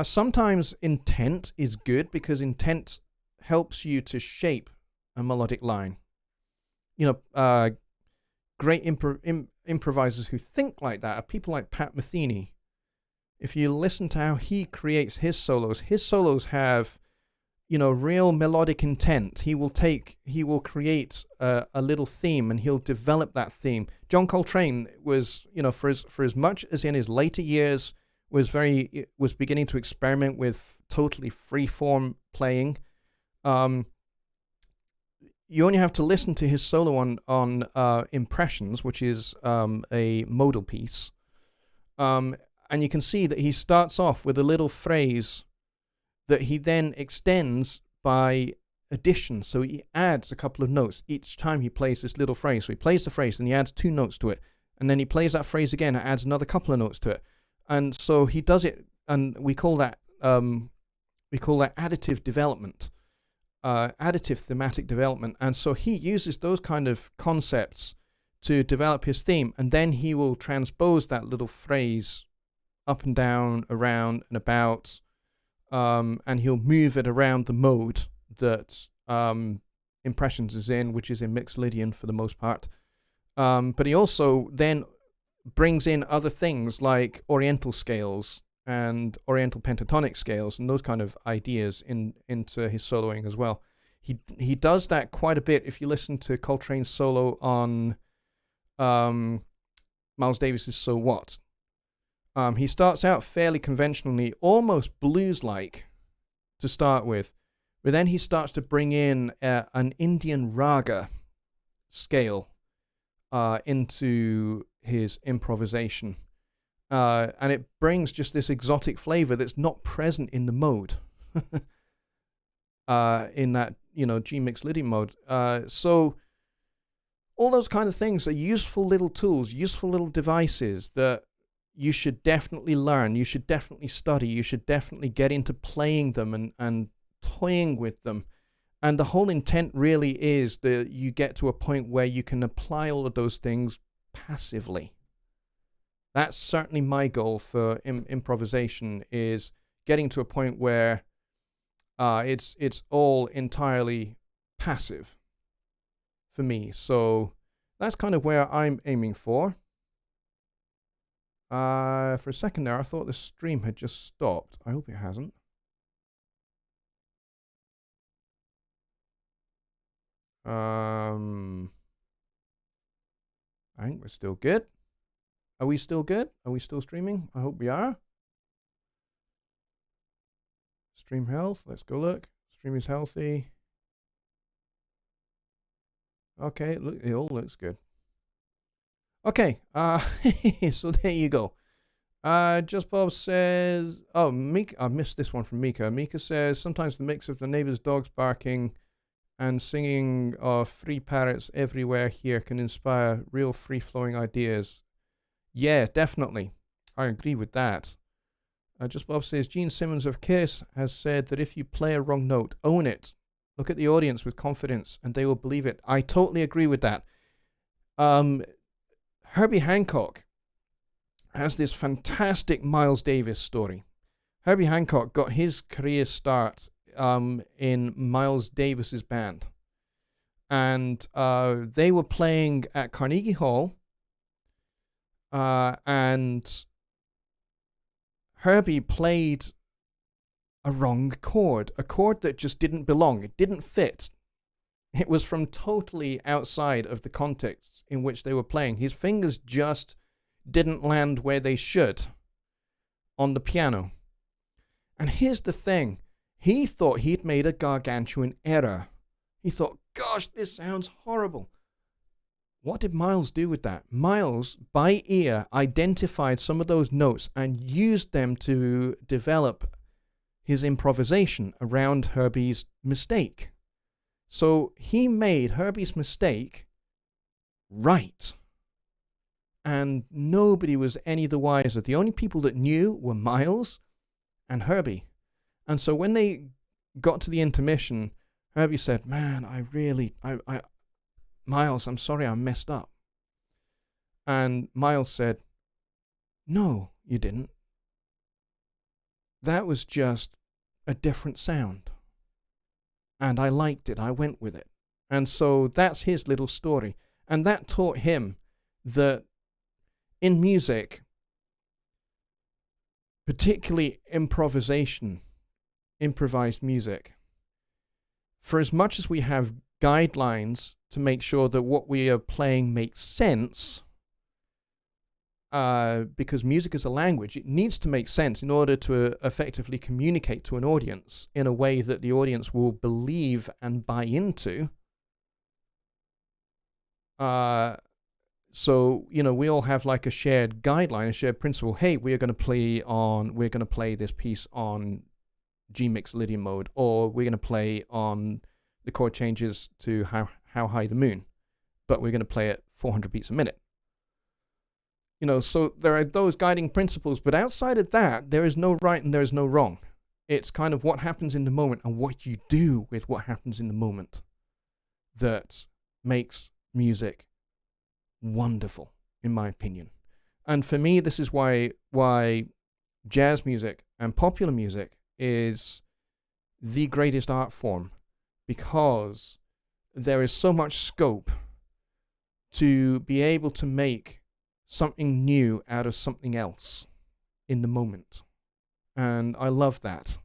Sometimes intent is good, because intent helps you to shape a melodic line. Great improvisers who think like that are people like Pat Metheny. If you listen to how he creates his solos have, real melodic intent. He will create a little theme, and he'll develop that theme. John Coltrane was, for as much as in his later years was beginning to experiment with totally free-form playing. You only have to listen to his solo on Impressions, which is a modal piece. And you can see that he starts off with a little phrase that he then extends by addition. So he adds a couple of notes each time he plays this little phrase. So he plays the phrase and he adds 2 notes to it. And then he plays that phrase again and adds another couple of notes to it. And so he does it, and we call that additive development, additive thematic development. And so he uses those kind of concepts to develop his theme, and then he will transpose that little phrase up and down, around and about, and he'll move it around the mode that Impressions is in, which is in Mixolydian for the most part. But he also then brings in other things like Oriental scales and Oriental pentatonic scales and those kind of ideas into his soloing as well. He does that quite a bit. If you listen to Coltrane's solo on Miles Davis's So What, he starts out fairly conventionally, almost blues-like to start with, but then he starts to bring in an Indian raga scale into his improvisation. And it brings just this exotic flavor that's not present in the mode. In that, G Mixolydian mode. So all those kind of things are useful little tools, useful little devices that you should definitely learn, you should definitely study, you should definitely get into playing them and toying with them. And the whole intent really is that you get to a point where you can apply all of those things passively. That's certainly my goal for improvisation, is getting to a point where it's all entirely passive for me. So that's kind of where I'm aiming for. For a second there, I thought the stream had just stopped. I hope it hasn't. I think we're still good. Are we still good? Are we still streaming? I hope we are. Stream health. Let's go look. Stream is healthy. Okay, look, it all looks good. Okay, so there you go. Just Bob says, oh, Mika, I missed this one from Mika. Mika says, sometimes the mix of the neighbor's dogs barking and singing of free parrots everywhere here can inspire real free-flowing ideas. Yeah, definitely. I agree with that. Just Bob says, Gene Simmons of Kiss has said that if you play a wrong note, own it. Look at the audience with confidence and they will believe it. I totally agree with that. Herbie Hancock has this fantastic Miles Davis story. Herbie Hancock got his career start in Miles Davis's band. And they were playing at Carnegie Hall. And Herbie played a wrong chord, a chord that just didn't belong. It didn't fit. It was from totally outside of the context in which they were playing. His fingers just didn't land where they should on the piano. And here's the thing. He thought he'd made a gargantuan error. He thought, gosh, this sounds horrible. What did Miles do with that? Miles, by ear, identified some of those notes and used them to develop his improvisation around Herbie's mistake. So he made Herbie's mistake right. And nobody was any the wiser. The only people that knew were Miles and Herbie. And so when they got to the intermission, Herbie said, man, Miles, I'm sorry I messed up. And Miles said, no, you didn't. That was just a different sound. And I liked it. I went with it. And so that's his little story. And that taught him that in music, particularly improvised music, for as much as we have guidelines to make sure that what we are playing makes sense, because music is a language, it needs to make sense in order to effectively communicate to an audience in a way that the audience will believe and buy into. So, we all have like a shared guideline, a shared principle. Hey, we're going to play this piece on G mix Lydian mode, or we're going to play on the chord changes to how high the moon, but we're going to play it 400 beats a minute. So there are those guiding principles, but outside of that, there is no right and there is no wrong. It's kind of what happens in the moment and what you do with what happens in the moment that makes music wonderful, in my opinion. And for me, this is why jazz music and popular music is the greatest art form, because there is so much scope to be able to make something new out of something else in the moment. And I love that.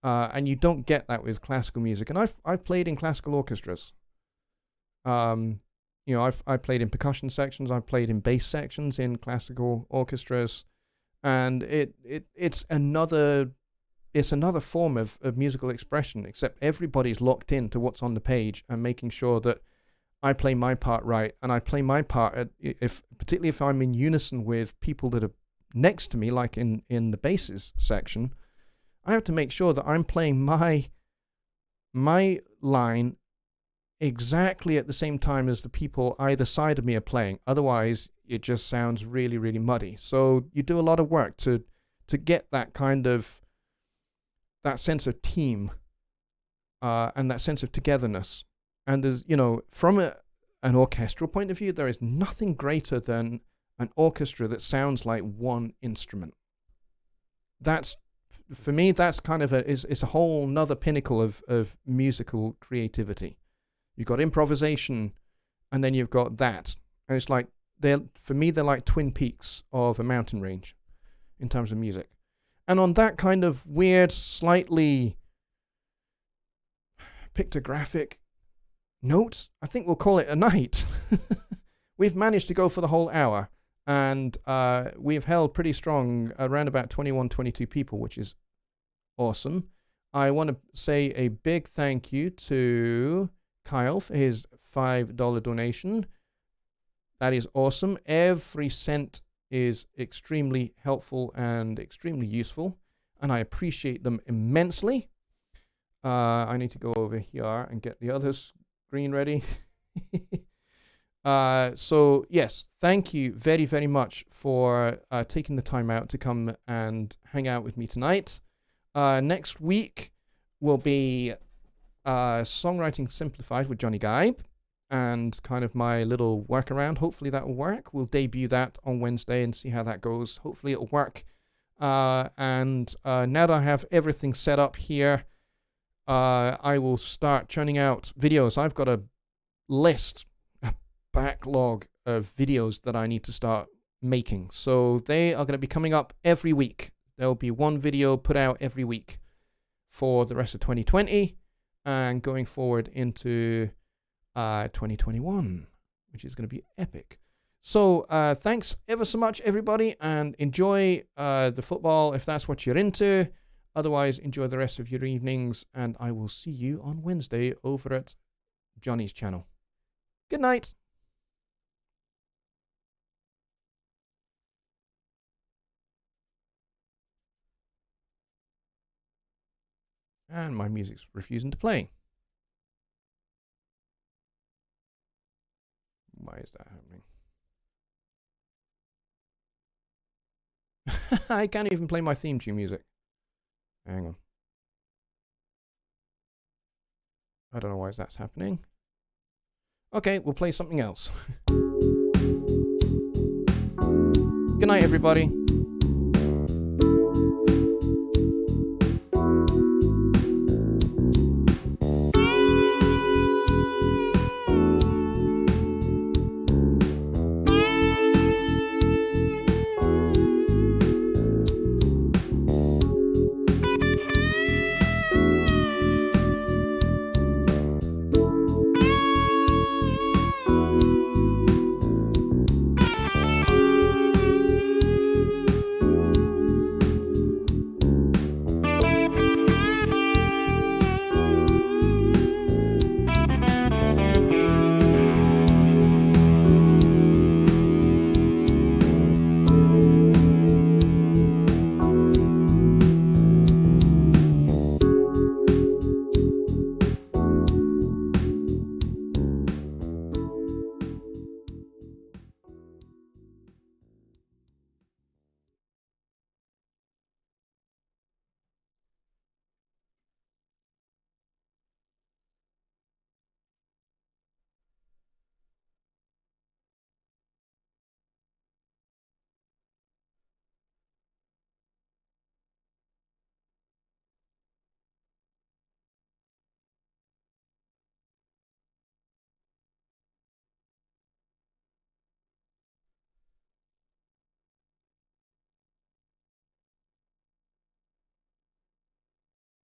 And you don't get that with classical music. And I've played in classical orchestras. I've played in percussion sections. I've played in bass sections in classical orchestras. And it's another form of musical expression, except everybody's locked into what's on the page and making sure that I play my part right, and I play my part particularly if I'm in unison with people that are next to me, like in the basses section. I have to make sure that I'm playing my line exactly at the same time as the people either side of me are playing. Otherwise, it just sounds really, really muddy. So you do a lot of work to get that kind of that sense of team and that sense of togetherness. And there's, from an orchestral point of view, there is nothing greater than an orchestra that sounds like one instrument. For me, that's kind of it's a whole nother pinnacle of musical creativity. You've got improvisation, and then you've got that. And it's like, for me, they're like twin peaks of a mountain range in terms of music. And on that kind of weird, slightly pictographic note, I think we'll call it a night. We've managed to go for the whole hour, and we've held pretty strong, around about 21, 22 people, which is awesome. I want to say a big thank you to Kyle for his $5 donation. That is awesome. Every cent is extremely helpful and extremely useful, and I appreciate them immensely. I need to go over here and get the other screen ready. So yes, thank you very, very much for taking the time out to come and hang out with me tonight. Next week will be Songwriting Simplified with Jonny Gibe, and kind of my little workaround. Hopefully that will work. We'll debut that on Wednesday and see how that goes. Hopefully it'll work. And now that I have everything set up here, I will start churning out videos. I've got a backlog of videos that I need to start making. So they are going to be coming up every week. There'll be one video put out every week for the rest of 2020 and going forward into 2021, which is going to be epic. So thanks ever so much, everybody, and enjoy the football if that's what you're into. Otherwise, enjoy the rest of your evenings, and I will see you on Wednesday over at Jonny's channel. Good night. And my music's refusing to play. Why is that happening? I can't even play my theme tune music. Hang on. I don't know why that's happening. Okay, we'll play something else. Good night, everybody.